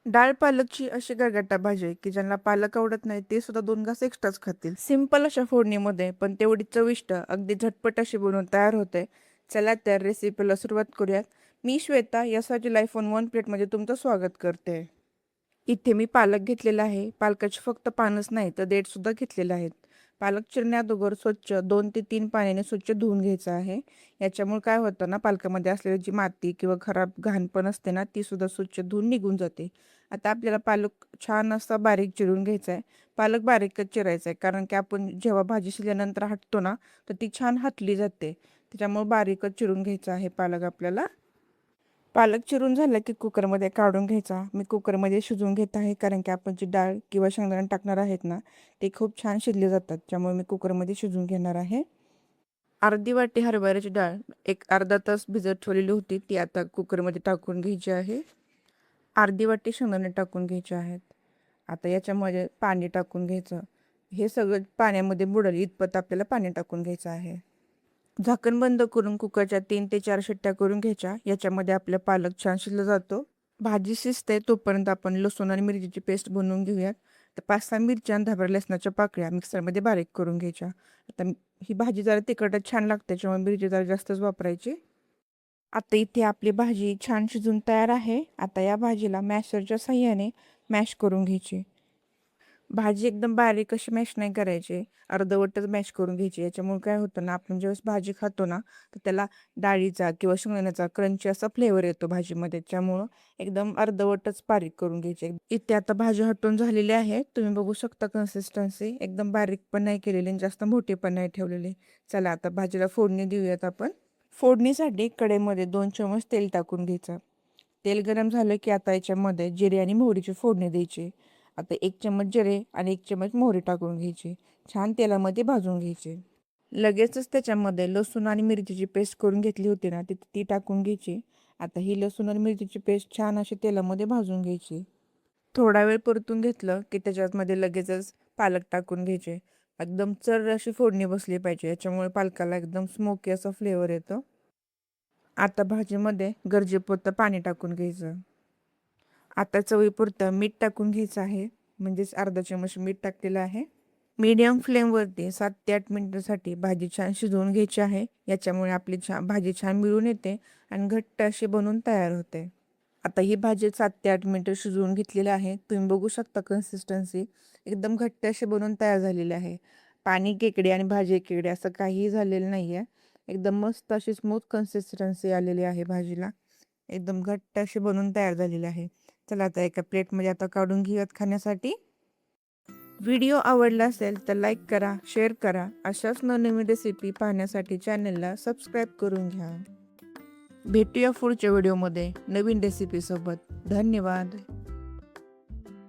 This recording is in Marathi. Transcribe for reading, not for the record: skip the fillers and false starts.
डाळ पालकची अशी गरगटा भाजी आहे की ज्यांना पालक आवडत नाही ते सुद्धा 2 घास एक्स्ट्राच खातील. सिंपल अशा फोडणीमध्ये पण तेवढी चविष्ट अगदी झटपट अशी बनवून तयार होते. चला तर रेसिपीला सुरुवात करूयात. मी श्वेता यासाठी लाईफ ऑन वन प्लेटमध्ये तुमचं स्वागत करते. इथे मी पालक घेतलेला आहे. पालकाची फक्त पानच नाही तर देठ सुद्धा घेतलेले आहेत. पालक चिरण्याअगोदर स्वच्छ 2 ते 3 पाण्याने स्वच्छ धुवून घ्यायचं आहे. याच्यामुळे काय होतं ना, पालकामध्ये असलेली जी माती किंवा खराब घाणपण असते ना, ती सुद्धा स्वच्छ धुवून निघून जाते. आता आपल्याला पालक छान असा बारीक चिरून घ्यायचा आहे. पालक बारीकच चिरायचा आहे, कारण की आपण जेव्हा भाजी शिजल्यानंतर हटतो ना, तर ती छान हटली जाते. त्याच्यामुळे बारीकच चिरून घ्यायचा आहे पालक आपल्याला. पालक चिरून झालं की कुकरमध्ये काढून घ्यायचा. मी कुकरमध्ये शिजवून घेत आहे, कारण की आपण जी डाळ किंवा शेंगदाणे टाकणार आहेत ना, ते खूप छान शिजले जातात. त्यामुळे मी कुकरमध्ये शिजवून घेणार आहे. अर्धी वाटी हरभऱ्याची डाळ एक अर्धा तास भिजत ठेवलेली होती, ती आता कुकरमध्ये टाकून घ्यायची आहे. अर्धी वाटी शेंगदाणे टाकून घ्यायचे आहेत. आता याच्यामध्ये पाणी टाकून घ्यायचं. हे सगळं पाण्यामध्ये बुडेल इतपत आपल्याला पाणी टाकून घ्यायचं आहे. झाकण बंद करून कुकरच्या 3 ते 4 शिट्ट्या करून घ्यायच्या. याच्यामध्ये आपला पालक छान शिजला जातो. भाजी शिजते तोपर्यंत आपण लसूण आणि मिरचीची पेस्ट बनवून घेऊयात. तर 5-6 मिरच्या आणि 10 लसणाच्या पाकळ्या मिक्सरमध्ये बारीक करून घ्यायच्या. आता ही भाजी जरा तिखटच छान लागते, त्याच्यामुळे मिरची जरा जास्तच वापरायची. आता इथे आपली भाजी छान शिजून तयार आहे. आता या भाजीला मॅशरच्या साहाय्याने मॅश करून घ्यायची. भाजी एकदम बारीक अशी मॅश नाही करायची, अर्धवटच मॅश करून घ्यायची. याच्यामुळे काय होतं ना, आपण ज्यावेळेस भाजी खातो ना, तर त्याला डाळीचा किंवा शेंगदाण्याचा क्रंची असा फ्लेवर येतो भाजीमध्ये. त्यामुळं एकदम अर्धवटच बारीक करून घ्यायची. इथे आता भाजी हटून झालेली आहे. तुम्ही बघू शकता कन्सिस्टन्सी एकदम बारीक पण नाही केलेली आणि जास्त मोठी पण नाही ठेवलेली. चला आता भाजीला फोडणी देऊयात आपण. फोडणीसाठी कढईमध्ये 2 चमच तेल टाकून घ्यायचं. तेल गरम झालं की आता याच्यामध्ये जिरे आणि मोहरीची फोडणी द्यायची. आता 1 चमच जिरे आणि 1 चमच मोहरी टाकून घ्यायची. छान तेलामध्ये भाजून घ्यायची. लगेचच त्याच्यामध्ये लसूण आणि मिरचीची पेस्ट करून घेतली होती ना, ती टाकून घ्यायची. आता ही लसूण आणि मिरचीची पेस्ट छान अशी तेलामध्ये भाजून घ्यायची. थोडा वेळ परतून घेतलं की त्याच्यामध्ये लगेचच पालक टाकून घ्यायचे. एकदम चर अशी फोडणी बसली पाहिजे, याच्यामुळे पालकाला एकदम स्मोकी असा फ्लेवर येतो. आता भाजीमध्ये गरजेपुरतं पाणी टाकून घ्यायचं. आता चवीपुरतं मीठ टाकून घ्यायचं आहे, म्हणजेच अर्धा चमच मीठ टाकलेलं आहे. मीडियम फ्लेमवरती 7 ते 8 मिनिटासाठी भाजी छान शिजवून घ्यायची आहे. याच्यामुळे आपली भाजी छान मिळून येते आणि घट्ट अशी बनवून तयार होते. आता ही भाजी 7 ते 8 मिनिटं शिजवून घेतलेली आहे. तुम्ही बघू शकता कन्सिस्टन्सी एकदम घट्ट अशी बनवून तयार झालेली आहे. पाणी केकडे आणि भाजी केकडे असं काहीही झालेलं नाही आहे. एकदम मस्त अशी स्मूथ कन्सिस्टन्सी आलेली आहे भाजीला. एकदम घट्ट अशी बनवून तयार झालेली आहे. चला आता एका प्लेटमध्ये आता काढून घेऊयात खाण्यासाठी. व्हिडिओ आवडला असेल तर लाईक करा, शेअर करा. अशाच नवनवीन रेसिपी पाहण्यासाठी चॅनलला सबस्क्राईब करून घ्या. भेटूया पुढच्या व्हिडिओमध्ये नवीन रेसिपीसोबत. धन्यवाद.